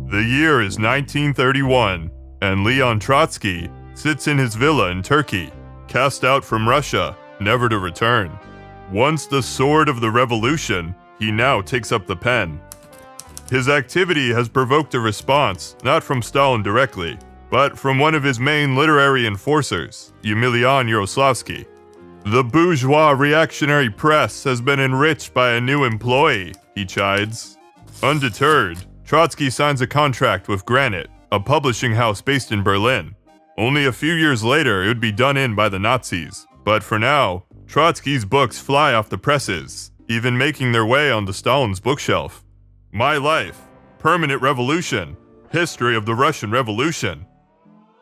The year is 1931, and Leon Trotsky sits in his villa in Turkey, cast out from Russia, never to return. Once the sword of the revolution, he now takes up the pen. His activity has provoked a response not from Stalin directly, but from one of his main literary enforcers, Yaroslavsky. The bourgeois reactionary press has been enriched by a new employee, he chides. Undeterred, Trotsky signs a contract with Granit, a publishing house based in Berlin. Only a few years later, it would be done in by the Nazis. But for now, Trotsky's books fly off the presses, even making their way onto Stalin's bookshelf. My Life, Permanent Revolution, History of the Russian Revolution.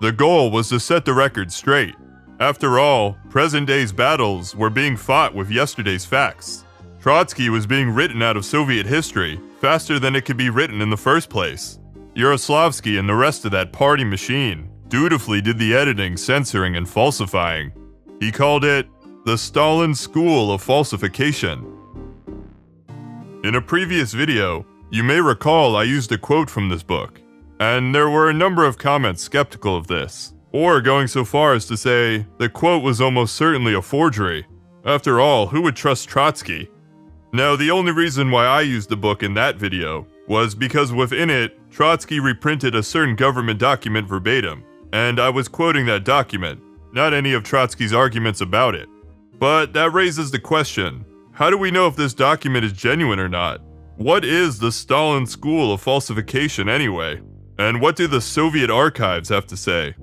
The goal was to set the record straight. After all, present day's battles were being fought with yesterday's facts. Trotsky was being written out of Soviet history faster than it could be written in the first place. Yaroslavsky and the rest of that party machine dutifully did the editing, censoring, and falsifying. He called it the Stalin School of Falsification. In a previous video, you may recall I used a quote from this book, and there were a number of comments skeptical of this, or going so far as to say the quote was almost certainly a forgery. After all, who would trust Trotsky? Now, the only reason why I used the book in that video was because within it, Trotsky reprinted a certain government document verbatim, and I was quoting that document, not any of Trotsky's arguments about it. But that raises the question, how do we know if this document is genuine or not? What is the Stalin School of Falsification anyway? And what do the Soviet archives have to say?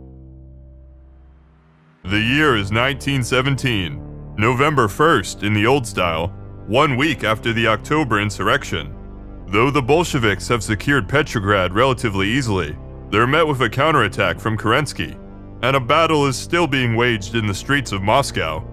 The year is 1917, November 1st in the old style, 1 week after the October insurrection. Though the Bolsheviks have secured Petrograd relatively easily, they're met with a counterattack from Kerensky, and a battle is still being waged in the streets of Moscow.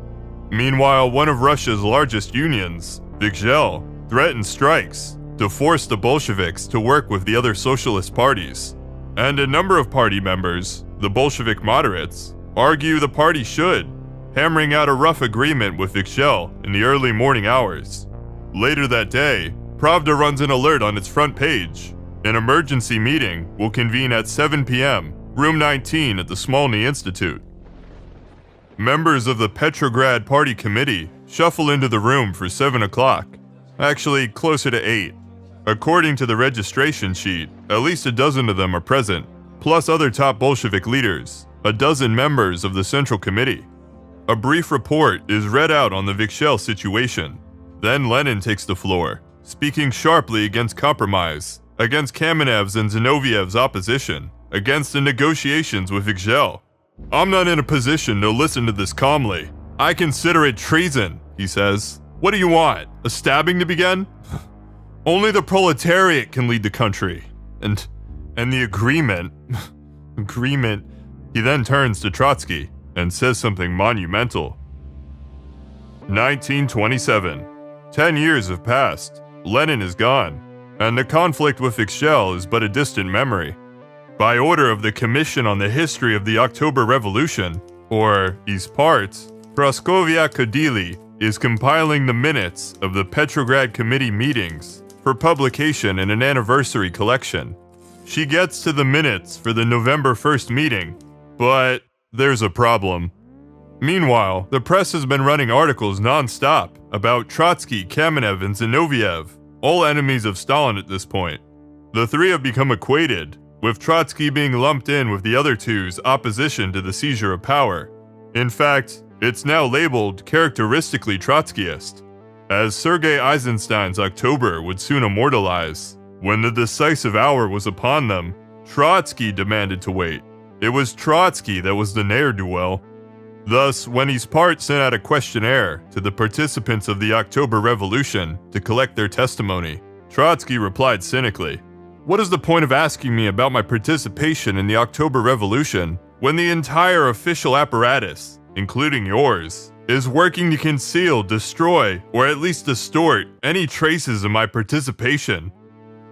Meanwhile, one of Russia's largest unions, Vrag, threatens strikes to force the Bolsheviks to work with the other socialist parties. And a number of party members, the Bolshevik moderates, argue the party should, hammering out a rough agreement with Vrag in the early morning hours. Later that day, Pravda runs an alert on its front page. An emergency meeting will convene at 7 p.m., room 19 at the Smolny Institute. Members of the Petrograd Party Committee shuffle into the room for 7 o'clock. Actually, closer to 8. According to the registration sheet, at least a dozen of them are present, plus other top Bolshevik leaders, a dozen members of the Central Committee. A brief report is read out on the Vrag situation. Then Lenin takes the floor, speaking sharply against compromise, against Kamenev's and Zinoviev's opposition, against the negotiations with Vrag. I'm not in a position to listen to this calmly. I consider it treason, he says. What do you want? A stabbing to begin? Only the proletariat can lead the country. And the agreement. He then turns to Trotsky and says something monumental. 1927. 10 years have passed. Lenin is gone, and the conflict with Vrag is but a distant memory. By order of the Commission on the History of the October Revolution, or Ispart, Praskovia Kadili is compiling the minutes of the Petrograd Committee meetings for publication in an anniversary collection. She gets to the minutes for the November 1st meeting, but there's a problem. Meanwhile, the press has been running articles non-stop about Trotsky, Kamenev, and Zinoviev, all enemies of Stalin at this point. The three have become acquainted, with Trotsky being lumped in with the other two's opposition to the seizure of power. In fact, it's now labeled characteristically Trotskyist, as Sergei Eisenstein's October would soon immortalize. When the decisive hour was upon them, Trotsky demanded to wait. It was Trotsky that was the ne'er-do-well. Thus, when Ispart sent out a questionnaire to the participants of the October Revolution to collect their testimony, Trotsky replied cynically, "What is the point of asking me about my participation in the October Revolution when the entire official apparatus, including yours, is working to conceal, destroy, or at least distort any traces of my participation?"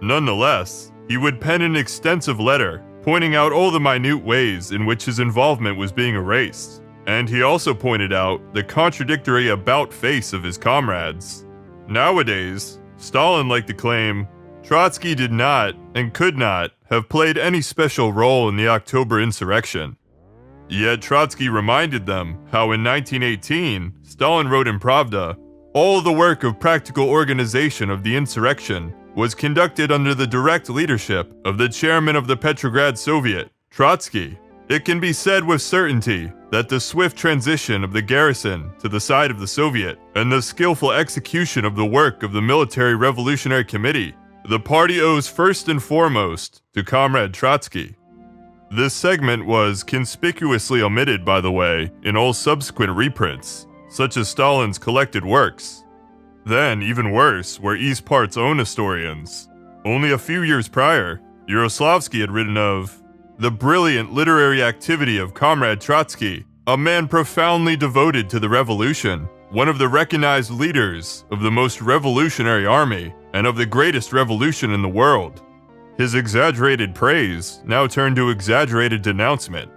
Nonetheless, he would pen an extensive letter pointing out all the minute ways in which his involvement was being erased. And he also pointed out the contradictory about-face of his comrades. Nowadays, Stalin liked to claim, Trotsky did not and could not have played any special role in the October insurrection. Yet Trotsky reminded them how in 1918, Stalin wrote in Pravda, all the work of practical organization of the insurrection was conducted under the direct leadership of the chairman of the Petrograd Soviet, Trotsky. It can be said with certainty that the swift transition of the garrison to the side of the Soviet and the skillful execution of the work of the Military Revolutionary Committee, the party owes first and foremost to Comrade Trotsky. This segment was conspicuously omitted, by the way, in all subsequent reprints, such as Stalin's collected works. Then, even worse, were East Part's own historians. Only a few years prior, Yaroslavsky had written of the brilliant literary activity of Comrade Trotsky, a man profoundly devoted to the revolution, one of the recognized leaders of the most revolutionary army and of the greatest revolution in the world. His exaggerated praise now turned to exaggerated denouncement.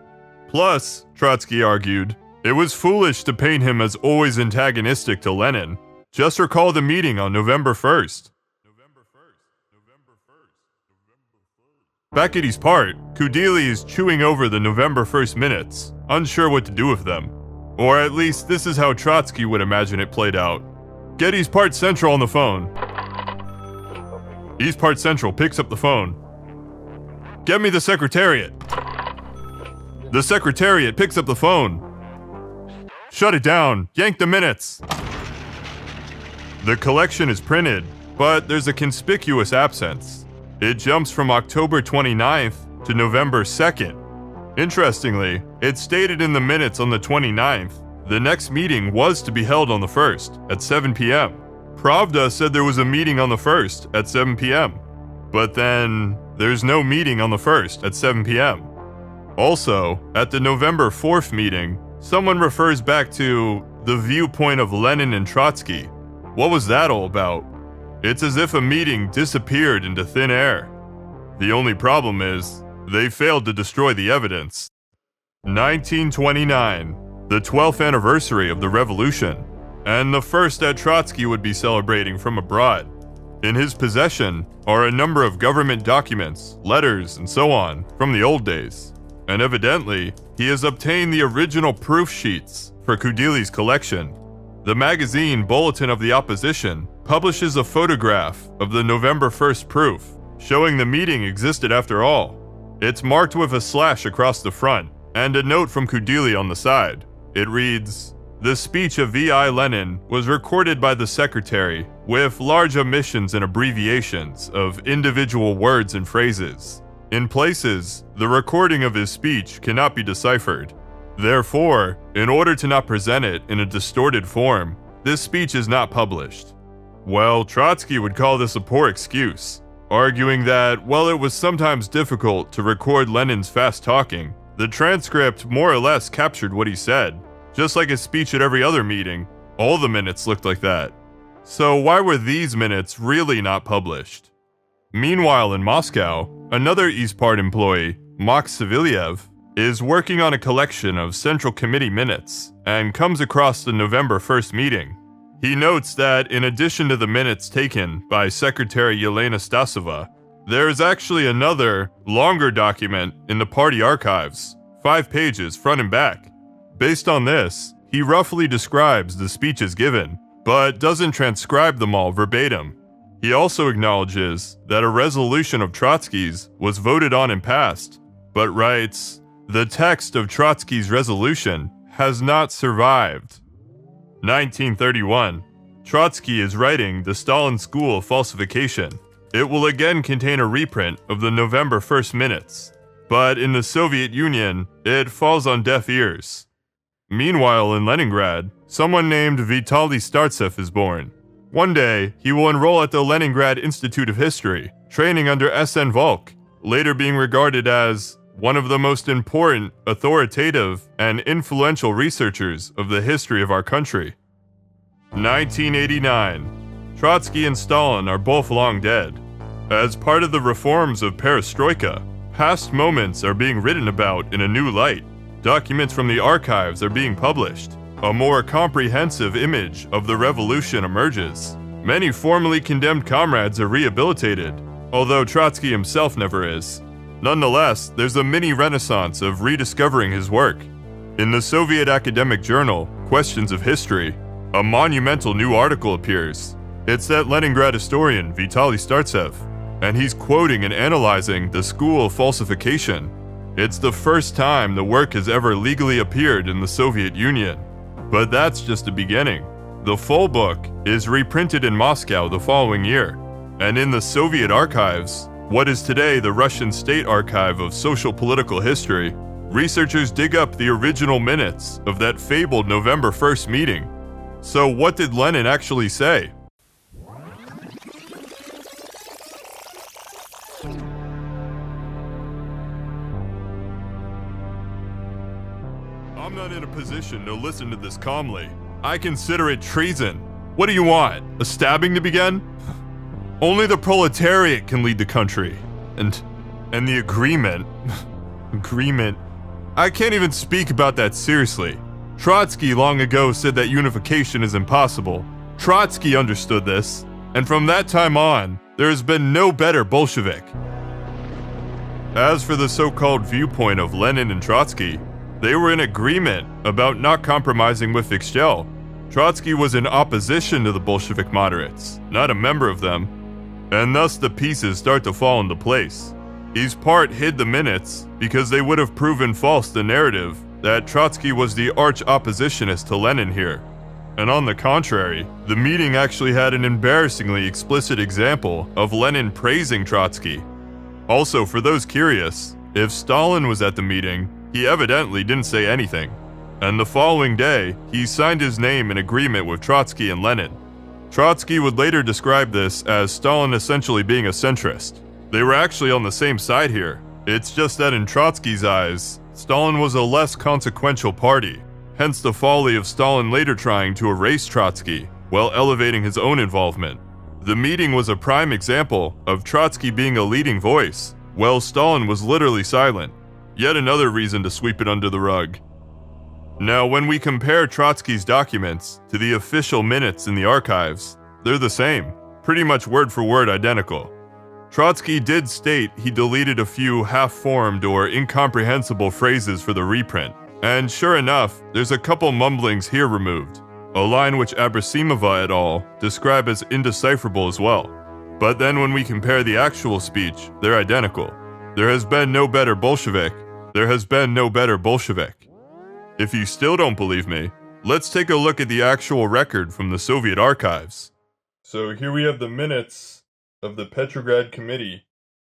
Plus, Trotsky argued, it was foolish to paint him as always antagonistic to Lenin. Just recall the meeting on November 1st. Back at East Part, Kudili is chewing over the November 1st minutes, unsure what to do with them. Or at least this is how Trotsky would imagine it played out. Get East Part Central on the phone. East Part Central picks up the phone. Get me the Secretariat. The Secretariat picks up the phone. Shut it down. Yank the minutes. The collection is printed, but there's a conspicuous absence. It jumps from October 29th to November 2nd. Interestingly, it stated in the minutes on the 29th, the next meeting was to be held on the 1st at 7 p.m. Pravda said there was a meeting on the 1st at 7 p.m. But then, there's no meeting on the 1st at 7 p.m. Also, at the November 4th meeting, someone refers back to the viewpoint of Lenin and Trotsky. What was that all about? It's as if a meeting disappeared into thin air. The only problem is, they failed to destroy the evidence. 1929, the 12th anniversary of the revolution, and the first that Trotsky would be celebrating from abroad. In his possession are a number of government documents, letters, and so on from the old days. And evidently, he has obtained the original proof sheets for Kudili's collection. The magazine Bulletin of the Opposition publishes a photograph of the November 1st proof, showing the meeting existed after all. It's marked with a slash across the front, and a note from Kudili on the side. It reads, the speech of V.I. Lenin was recorded by the secretary with large omissions and abbreviations of individual words and phrases. In places, the recording of his speech cannot be deciphered. Therefore, in order to not present it in a distorted form, this speech is not published. Well, Trotsky would call this a poor excuse, arguing that, while it was sometimes difficult to record Lenin's fast talking, the transcript more or less captured what he said. Just like his speech at every other meeting, all the minutes looked like that. So why were these minutes really not published? Meanwhile, in Moscow, another East Part employee, Savel'ev, is working on a collection of Central Committee minutes and comes across the November 1st meeting. He notes that in addition to the minutes taken by Secretary Yelena Stasova, there is actually another, longer document in the party archives, 5 pages front and back. Based on this, he roughly describes the speeches given, but doesn't transcribe them all verbatim. He also acknowledges that a resolution of Trotsky's was voted on and passed, but writes, the text of Trotsky's resolution has not survived. 1931. Trotsky is writing The Stalin School of Falsification. It will again contain a reprint of the November 1st minutes, but in the Soviet Union, it falls on deaf ears. Meanwhile, in Leningrad, someone named Vitaly Startsev is born. One day, he will enroll at the Leningrad Institute of History, training under S.N. Volk, later being regarded as one of the most important, authoritative, and influential researchers of the history of our country. 1989. Trotsky and Stalin are both long dead. As part of the reforms of perestroika, past moments are being written about in a new light. Documents from the archives are being published. A more comprehensive image of the revolution emerges. Many formerly condemned comrades are rehabilitated. although Trotsky himself never is. Nonetheless, there's a mini renaissance of rediscovering his work. In the Soviet academic journal, Questions of History, a monumental new article appears. It's that Leningrad historian Vitaly Startsev, and he's quoting and analyzing the school of falsification. It's the first time the work has ever legally appeared in the Soviet Union. But that's just the beginning. The full book is reprinted in Moscow the following year, and in the Soviet archives, what is today the Russian State Archive of Social Political History, researchers dig up the original minutes of that fabled November 1st meeting. So what did Lenin actually say? I'm not in a position to listen to this calmly. I consider it treason. What do you want? A stabbing to begin? Only the proletariat can lead the country. And the agreement. Agreement. I can't even speak about that seriously. Trotsky long ago said that unification is impossible. Trotsky understood this, and from that time on, there has been no better Bolshevik. As for the so-called viewpoint of Lenin and Trotsky, they were in agreement about not compromising with Vikshel. Trotsky was in opposition to the Bolshevik moderates, not a member of them, and thus the pieces start to fall into place. His part hid the minutes because they would have proven false the narrative that Trotsky was the arch-oppositionist to Lenin here. And on the contrary, the meeting actually had an embarrassingly explicit example of Lenin praising Trotsky. Also, for those curious, if Stalin was at the meeting, he evidently didn't say anything. And the following day, he signed his name in agreement with Trotsky and Lenin. Trotsky would later describe this as Stalin essentially being a centrist. They were actually on the same side here. It's just that in Trotsky's eyes, Stalin was a less consequential party, hence the folly of Stalin later trying to erase Trotsky while elevating his own involvement. The meeting was a prime example of Trotsky being a leading voice, while Stalin was literally silent. Yet another reason to sweep it under the rug. Now, when we compare Trotsky's documents to the official minutes in the archives, they're the same, pretty much word for word identical. Trotsky did state he deleted a few half-formed or incomprehensible phrases for the reprint, and sure enough, there's a couple mumblings here removed, a line which Abrasimova et al. Describe as indecipherable as well. But then when we compare the actual speech, they're identical. There has been no better Bolshevik. There has been no better Bolshevik. If you still don't believe me, let's take a look at the actual record from the Soviet archives. So here we have the minutes of the Petrograd Committee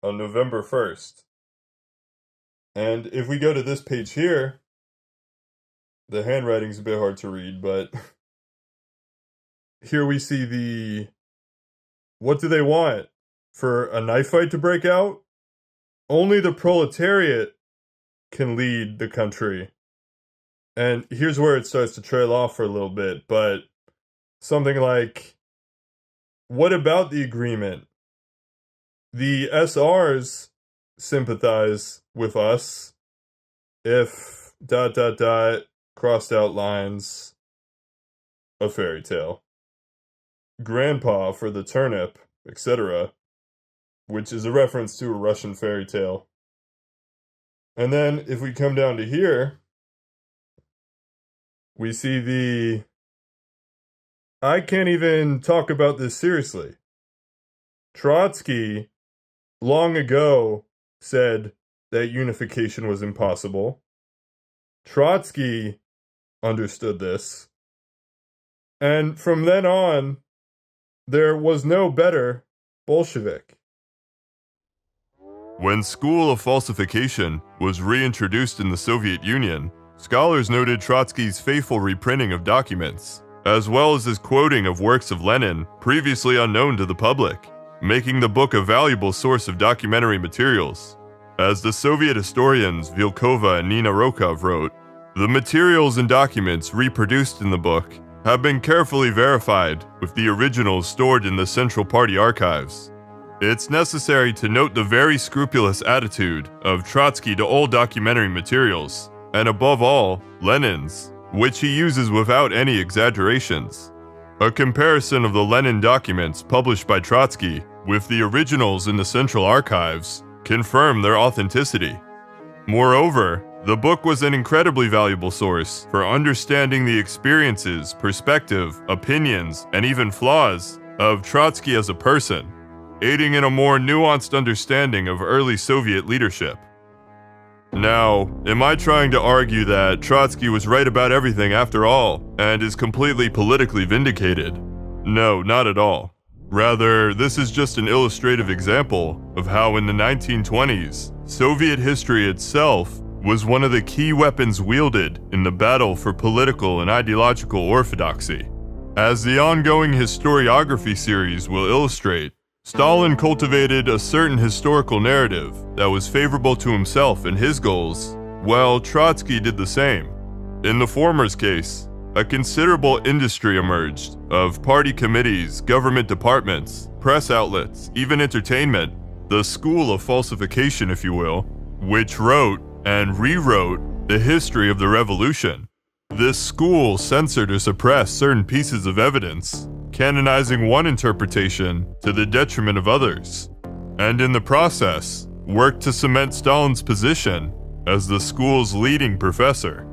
on November 1st. And if we go to this page here, the handwriting's a bit hard to read, but here we see what do they want? For a knife fight to break out? Only the proletariat can lead the country. And here's where it starts to trail off for a little bit, but something like, what about the agreement? The SRs sympathize with us if ... crossed out lines, a fairy tale. Grandpa for the turnip, etc., which is a reference to a Russian fairy tale. And then if we come down to here, we see I can't even talk about this seriously. Trotsky long ago said that unification was impossible. Trotsky understood this. And from then on, there was no better Bolshevik. When School of Falsification was reintroduced in the Soviet Union, scholars noted Trotsky's faithful reprinting of documents, as well as his quoting of works of Lenin previously unknown to the public, making the book a valuable source of documentary materials. As the Soviet historians Vilkova and Nina Rokov wrote, the materials and documents reproduced in the book have been carefully verified with the originals stored in the Central Party archives. It's necessary to note the very scrupulous attitude of Trotsky to all documentary materials, and above all, Lenin's, which he uses without any exaggerations. A comparison of the Lenin documents published by Trotsky with the originals in the central archives, confirm their authenticity. Moreover, the book was an incredibly valuable source for understanding the experiences, perspective, opinions, and even flaws of Trotsky as a person, aiding in a more nuanced understanding of early Soviet leadership. Now, am I trying to argue that Trotsky was right about everything after all, and is completely politically vindicated? No, not at all. Rather, this is just an illustrative example of how in the 1920s, Soviet history itself was one of the key weapons wielded in the battle for political and ideological orthodoxy. As the ongoing historiography series will illustrate, Stalin cultivated a certain historical narrative that was favorable to himself and his goals, while Trotsky did the same. In the former's case, a considerable industry emerged of party committees, government departments, press outlets, even entertainment, the school of falsification, if you will, which wrote and rewrote the history of the revolution. This school censored or suppressed certain pieces of evidence, canonizing one interpretation to the detriment of others, and in the process, worked to cement Stalin's position as the school's leading professor.